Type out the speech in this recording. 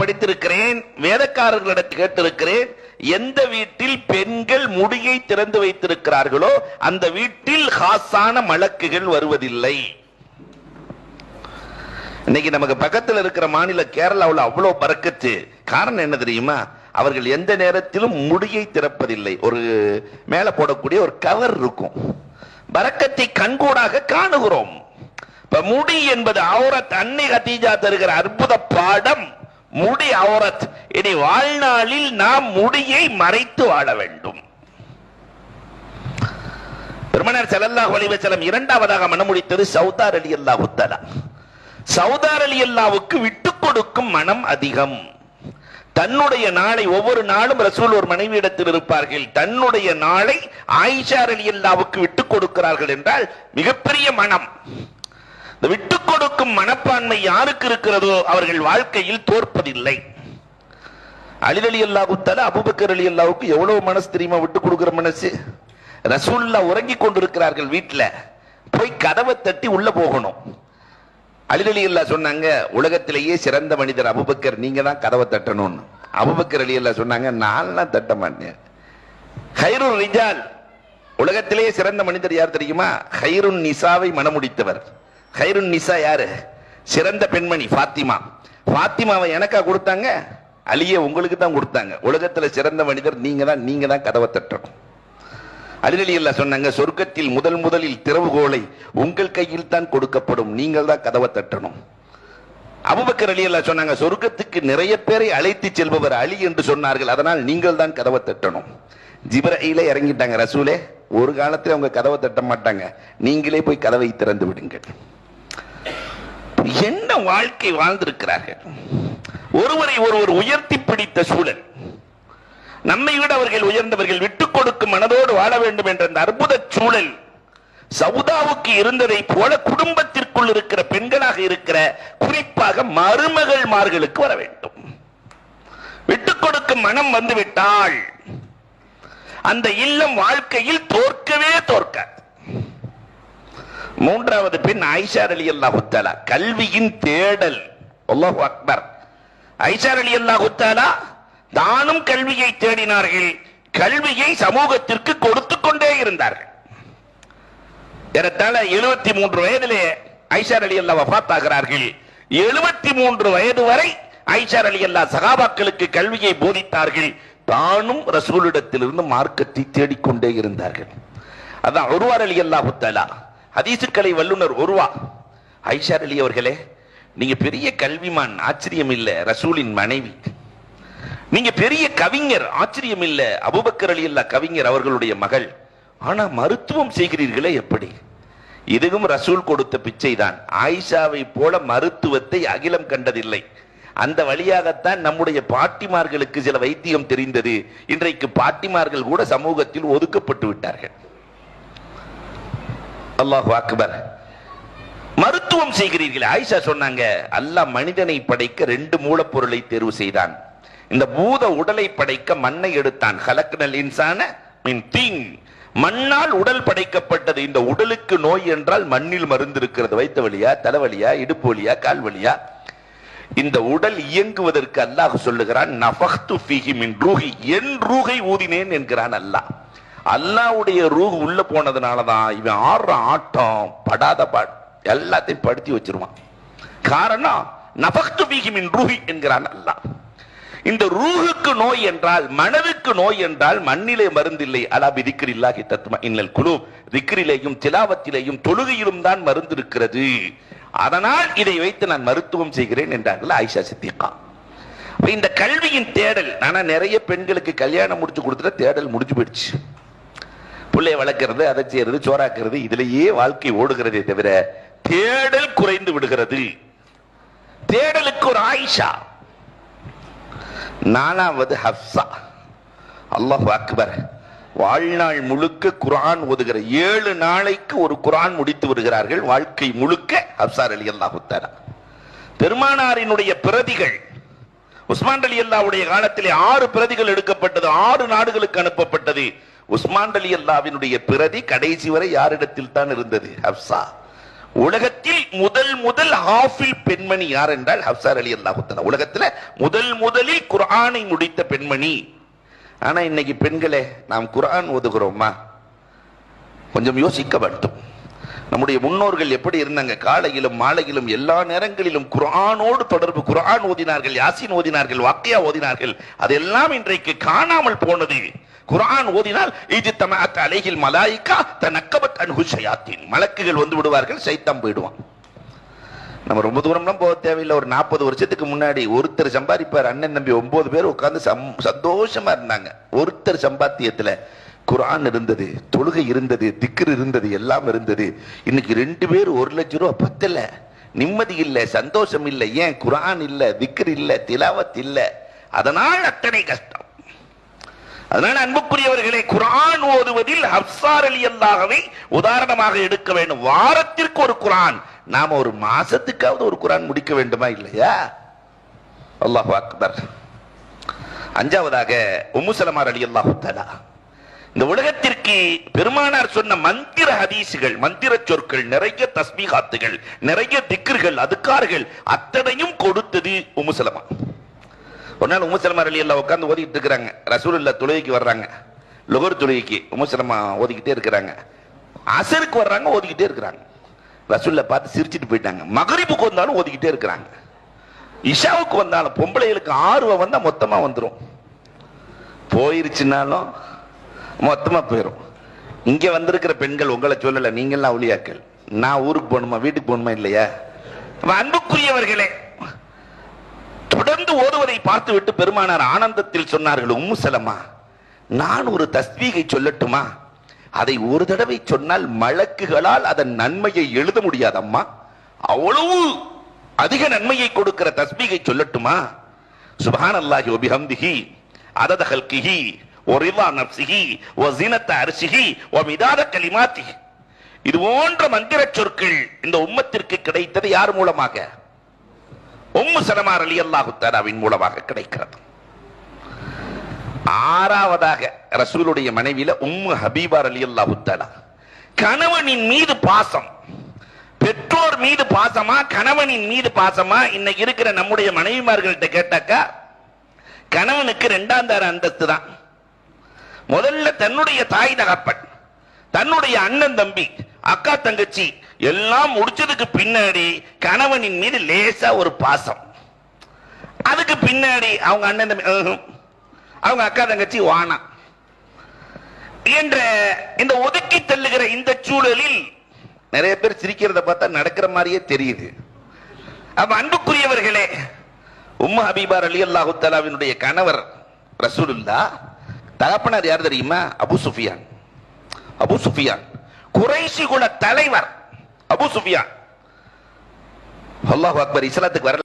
படித்திருக்கிறேன், வேதக்காரர்களிடம் கேட்டிருக்கிறேன், எந்த வீட்டில் பெண்கள் முடியை திறந்து வைத்திருக்கிறார்களோ அந்த வீட்டில் காசான மலக்குகள் வருவதில்லை. இன்னைக்கு நமக்கு பக்கத்தில் இருக்கிற மாநில கேரளாவில் அவ்வளவு பரக்கத்து. காரணம் என்ன தெரியுமா? அவர்கள் எந்த நேரத்திலும் முடியை திறப்பதில்லை. ஒரு மேல போடக்கூடிய ஒரு கவர் இருக்கும். பரக்கத்தை கண்கூடாக காணுகிறோம். இப்ப முடி என்பது அவுரத். அன்னை கதீஜா தருகிற அற்புத பாடம் முடி அவுரத். இனி வாழ்நாளில் நாம் முடியை மறைத்து வாழ வேண்டும். பெருமானார் ஸல்லல்லாஹு அலைஹி வஸல்லம் இரண்டாவதாக மனமுடித்தது சௌதார் ரலியல்லாஹு தஆலா. சௌதார் ரலியல்லாஹுவுக்கு விட்டு கொடுக்கும் மனம் அதிகம். தன்னுடைய நாளை ஒவ்வொரு நாளும் ரசூல் ஒரு மனைவியிடத்தில் இருப்பார்கள். தன்னுடைய நாளை ஆயிஷா ரலியல்லாஹுவுக்கு விட்டு கொடுக்கிறார்கள் என்றால் மிகப்பெரிய மனம். இந்த விட்டு கொடுக்கும் மனப்பான்மை யாருக்கு இருக்கிறதோ அவர்கள் வாழ்க்கையில் தோற்பதில்லை. அலி ரலியல்லாஹு தஆலா அபூபக்கர் ரலியல்லாஹுவுக்கு எவ்வளவு மனசு தெரியுமா விட்டு கொடுக்கிற மனசு? ரசூலுல்லாஹ் உறங்கி கொண்டிருக்கிறார்கள், வீட்டுல போய் கதவை தட்டி உள்ள போகணும். அலி ரலியல்லாஹு சொன்னாங்க, உலகத்திலேயே சிறந்த மனிதர் அபூபக்கர், நீங்க தான் கதவை தட்டணும்னு. அபூபக்கர் ரலியல்லாஹு சொன்னாங்க, நான் தட்ட மாட்டேன். கைருல் ரிஜால், உலகத்திலேயே சிறந்த மனிதர் யார் தெரியுமா? கைருன் நிசாவை மனமுடித்தவர். கைருன் நிசா யாரு? சிறந்த பெண்மணி ஃபாத்திமா. ஃபாத்திமாவை எனக்கா கொடுத்தாங்க? அலியே உங்களுக்கு தான் கொடுத்தாங்க. உலகத்துல சிறந்த மனிதர் நீங்க தான் கதவை தட்டணும். அலி ரலியல்லாஹு சொன்னாங்க, சொர்க்கத்தில் முதலில் திறவுகோலை உங்கள் கையில் தான் கொடுக்கப்படும், நீங்கள் தான் கதவை தட்டணும். அபூபக்கர் ரலியல்லாஹு சொன்னாங்க, சொர்க்கத்துக்கு நிறைய பேரை அழைத்து செல்பவர் அலி என்று சொன்னார்கள், அதனால் நீங்கள் தான் கதவை தட்டணும். ஜிப்ரீலே இறங்கிட்டாங்க, ரசூலே ஒரு காலத்தில் அவங்க கதவை தட்ட மாட்டாங்க, நீங்களே போய் கதவை திறந்து விடுங்கள். என்ன வாழ்க்கை வாழ்ந்திருக்கிறார்கள். ஒருவரை ஒருவர் உயர்த்தி பிடித்த சூழல். நம்மை விட அவர்கள் உயர்ந்தவர்கள், விட்டுக் கொடுக்கும் மனதோடு வாழ வேண்டும் என்ற அந்த அற்புத சூழல் சவுதாவுக்கு இருந்ததை போல குடும்பத்திற்குள் இருக்கிற பெண்களாக இருக்கிற குறிப்பாக மருமகள்மார்களுக்கு வர வேண்டும். விட்டுக் கொடுக்கும் மனம் வந்துவிட்டால் அந்த இல்லம் வாழ்க்கையில் தோற்கவே தோற்காது. மூன்றாவது பெண் ஆயிஷா ரலியல்லாஹு தஆலா, கல்வியின் தேடல். அல்லாஹு அக்பர். ஆயிஷா ரலியல்லாஹு தஆலா தானும் கல்வியை தேடினார்கள், கல்வியை சமூகத்திற்கு கொடுத்து கொண்டே இருந்தார்கள். ஏறத்தாழ 73 வயதிலே ஆயிஷா ரலியல்லாஹு வஃபாத் ஆகிறார்கள். 73 வயது வரை ஆயிஷா ரலியல்லாஹு சஹாபாக்களுக்கு கல்வியை போதித்தார்கள். தானும் ரசூலிடத்திலிருந்து மார்க்கத்தை தேடிக்கொண்டே இருந்தார்கள். அதான் உர்வா ரலியல்லாஹு தஆலா, ஹதீசுக்கலை வல்லுனர் உர்வா, ஆயிஷா ரலி அவர்களே, நீங்க பெரிய கல்விமான், ஆச்சரியம் இல்ல, ரசூலின் மனைவி. நீங்க பெரிய கவிஞர், ஆச்சரியம் இல்ல, அபூபக்கர் ரலியல்லாஹு கவிஞர், அவர்களுடைய மகள். ஆனா மருத்துவம் செய்கிறீர்களே எப்படி? இதுவும் ரசூல் கொடுத்த பிச்சை தான். ஆயிஷாவை போல மருத்துவத்தை அகிலம் கண்டதில்லை. அந்த வழியாகத்தான் நம்முடைய பாட்டிமார்களுக்கு சில வைத்தியம் தெரிந்தது. இன்றைக்கு பாட்டிமார்கள் கூட சமூகத்தில் ஒதுக்கப்பட்டு விட்டார்கள். அல்லாஹு அக்பர். மருத்துவம் செய்கிறீர்கள். ஆயிஷா சொன்னாங்க, அல்லாஹ் மனிதனை படைக்க 2 மூலப்பொருளை தேர்வு செய்தான். இந்த பூத உடலை படைக்க மண்ணை எடுத்தான். ஹலக்னல் இன்சான மின் தீன். மண்ணால் உடல் படைக்கப்பட்டது. இந்த உடலுக்கு நோய் என்றால் மண்ணில் மருந்து இருக்கிறது. வைத்த வலியா, தலைவலியா, இடுப்பு வலியா, கால் வலியா? இந்த உடல் இயங்குவதற்கு அல்லாஹ் சொல்லுகிறான், நஃபக்து ஃபீஹி மின் ரூஹி, என் ரூஹை ஊதினேன் என்கிறான் அல்லாஹ். அல்லாஹ்வுடைய ரூஹ் உள்ள போனதுனாலதான் இவன் ஆடுற ஆட்டம் படாத பாடு எல்லாத்தையும் படுத்தி வச்சிருவான். காரணம் நஃபக்து ஃபீஹி மின் ரூஹி என்கிறான் அல்லாஹ். இந்த ரூஹுக்கு நோய் என்றால், மனதுக்கு நோய் என்றால் மண்ணிலே மருந்தில்லை. அலா பிதிக்ரில்லாஹி தத்மஇன்னல் குலூப். திக்ரிலேயும் திலாவத்திலேயும் தொழுகையிலும் தான் மருந்து இருக்கிறது. அதனால் இதை வைத்து நான் மருத்துவம் செய்கிறேன் என்றார்கள் ஆயிஷா சித்திகா. இந்த கல்வியின் தேடல். ஆனா நிறைய பெண்களுக்கு கல்யாணம் முடிச்சு கொடுத்துட்ட தேடல் முடிஞ்சு போயிடுச்சு. பிள்ளைய வளர்க்கிறது, அதை செய்யறது, சோறாக்குறது, இதுலயே வாழ்க்கை ஓடுகிறதே தவிர தேடல் குறைந்து விடுகிறது. தேடலுக்கு ஒரு ஆயிஷா. 4வது ஹப்சா. அல்லாஹு அக்பர். வாழ்நாள் முழுக்க குர்ஆன் ஓதுகிற, 7 நாளைக்கு ஒரு குர்ஆன் முடித்து வருகிறார்கள். வாழ்க்கை முழுக்க ஹப்சா ரலியல்லாஹு தஆலா. பெருமானாரினுடைய பிரதிகள் உஸ்மான் ரலியல்லாஹுடைய காலத்திலே 6 பிரதிகள் எடுக்கப்பட்டது, 6 நாடுகளுக்கு அனுப்பப்பட்டது. உஸ்மான் ரலியல்லாஹுவினுடைய பிரதி கடைசி வரை யாரிடத்தில் தான் இருந்தது? ஹப்சா. உலகத்தில் முதல் ஹாஃபில் பெண்மணி யார் என்றால் ஹப்ஸா ரலியல்லாஹு தஆலா. உலகத்தில் முதலில் குர்ஆனை முடித்த பெண்மணி. ஆனா இன்னைக்கு பெண்களே, நாம் குர்ஆன் ஓதுகிறோமா? கொஞ்சம் யோசிக்க வேண்டும். நம்முடைய முன்னோர்கள் எப்படி இருந்தாங்க? காலையிலும் மாலையிலும் எல்லா நேரங்களிலும் குர்ஆனோடு தொடர்பு. குர்ஆன் ஓதினார்கள், யாசீன் ஓதினார்கள், வாக்கியா ஓதினார்கள். அதெல்லாம் இன்றைக்கு காணாமல் போனது. குர்ஆன் ஓதினால் இஜ்தமஅத் அலைஹில் மலாயிகா தனக்கபத் அன்ஹு ஷயாத்தீன். மலக்குகள் வந்து விடுவார்கள், சைத்தான் போய்டுவான். நம்ம ரொம்ப தூரம்லாம் போக தேவையில்லை. ஒரு 40 வருஷத்துக்கு முன்னாடி ஒருத்தர் சம்பாதிப்பார். அண்ணன் தம்பி 9 பேர் உட்கார்ந்து சந்தோஷமா இருந்தாங்க. ஒருத்தர் சம்பாத்தியத்துல குர்ஆன் இருந்தது, தொழுகை இருந்தது, திக்ர் இருந்தது, எல்லாம் இருந்தது. இன்னைக்கு 2 பேர் 1 லட்சம் ரூபாய் பத்தல. நிம்மதி இல்லை, சந்தோஷம் இல்லை. ஏன்? குர்ஆன் இல்ல, திக்ர் இல்ல, திலாவத் இல்ல. அதனால் அத்தனை கஷ்டம். அதனால அன்புக்குரியவர்களே, குர்ஆன் ஓதுவதில் ஹப்ஸா ரலியல்லாஹுவை உதாரணமாக எடுக்க வேண்டும். வாரத்திற்கு ஒரு குர்ஆன், நாம ஒரு மாசத்துக்காவது ஒரு குர்ஆன் முடிக்க வேண்டுமா இல்லையா? அல்லாஹு அக்பர். 5வதாக உம்மு ஸலமா ரலியல்லாஹு தஆலா. இந்த உலகத்திற்கு பெருமானார் சொன்ன மந்திர ஹதீசுகள், மந்திர சொற்கள், நிறைய தஸ்பீஹாத்துகள், நிறைய திக்ர்கள், அதுக்கார்கள் அத்தனையும் கொடுத்தது உம்மு ஸலமா. ஒரு நாள் உம்மு ஸலமா ரலியல்லாஹு உட்கார்ந்து ஓதிட்டு இருக்கிறாங்க. ரசூலுல்லாஹ் தொழுகைக்கு வர்றாங்க, லுஹர் தொழுகைக்கு. உம்மு ஸலமா ஓதிக்கிட்டே இருக்கிறாங்க. அஸருக்கு வர்றாங்க, ஓதிக்கிட்டே இருக்கிறாங்க. ரசூலுல்லாஹ் பார்த்து சிரிச்சிட்டு போயிட்டாங்க. மக்ரிபுக்கு வந்தாலும் ஓதிக்கிட்டே இருக்கிறாங்க. இஷாவுக்கு வந்தாலும், பொம்பளைகளுக்கு ஆர்வம் வந்தா மொத்தமா வந்துடும், போயிருச்சுனாலும் மொத்தமா போயிடும். இங்க வந்திருக்கிற பெண்கள் உங்களை சொல்லல, நீங்கெல்லாம் அவுலியாக்கள். நான் ஊருக்கு போகணுமா, வீட்டுக்கு போகணுமா இல்லையா? அன்புக்குரியவர்களே, தொடர்ந்து ஓதுவதை பார்த்து விட்டு பெருமானார் ஆனந்தத்தில் சொன்னார்கள், உம்மு ஸலமா, நான் ஒரு தஸ்பீகை சொல்லட்டுமா? அதை ஒரு தடவை சொன்னால் மலக்குகளால் அதன் நன்மையை எழுத முடியாது அம்மா. அவ்வளவு அதிக நன்மையை கொடுக்கிற தஸ்பீகை சொல்லட்டுமா? சுப்ஹானல்லாஹி வ பிஹம்திஹி அதத ஹல்கிஹி வரிதா நஃப்ஸிஹி வஸினத அர்ஷிஹி வமிதாத கலிமாத்திஹி. இது போன்ற மந்திர சொற்கள் இந்த உம்மத்திற்கு கிடைத்தது யார் மூலமாக? உம்மு ஸலமா ரலியல்லாஹு தஆலாவின் மூலமாக கிடைக்கிறது. 6வதாக ரசூலுடைய மனைவியில உம்மு ஹபீபா ரலியல்லாஹு தஆலா. கணவனின் மீது பாசம், பெற்றோர் மீது பாசமா, கணவனின் மீது பாசமா? இன்னைக்கு இருக்கிற நம்முடைய மனைவிமார்கள்ட்ட கேட்டாக்கா, கணவனுக்கு 2ஆம் தர அந்தஸ்து தான். முதல்ல தன்னுடைய தாய் தகப்பன், தன்னுடைய அண்ணன் தம்பி, அக்கா தங்கச்சி எல்லாம் முடிச்சதுக்கு பின்னாடி கணவனின் மீது லேசா ஒரு பாசம். அதுக்கு பின்னாடி அவங்க அண்ணன் தம்பி, அவங்க அக்கா தங்கச்சி வானா என்ற இந்த ஒதுக்கி தள்ளுகிற இந்த சூழலில் நிறைய பேர் சிரிக்கிறத பார்த்தா நடக்கிற மாதிரியே தெரியுது. அப்ப அன்புக்குரியவர்களே, உம்மு ஹபீபா ரலியல்லாஹு தஆலாவினுடைய கணவர் ரசூலுல்லாஹ், தகப்பனார் யார் தெரியுமா? Abu Sufyan. Abu Sufyan Quraishi குல தலைவர். அபூ சுஃபியான், அல்லாஹு அக்பர், இஸ்லாத்துக்கு வரல.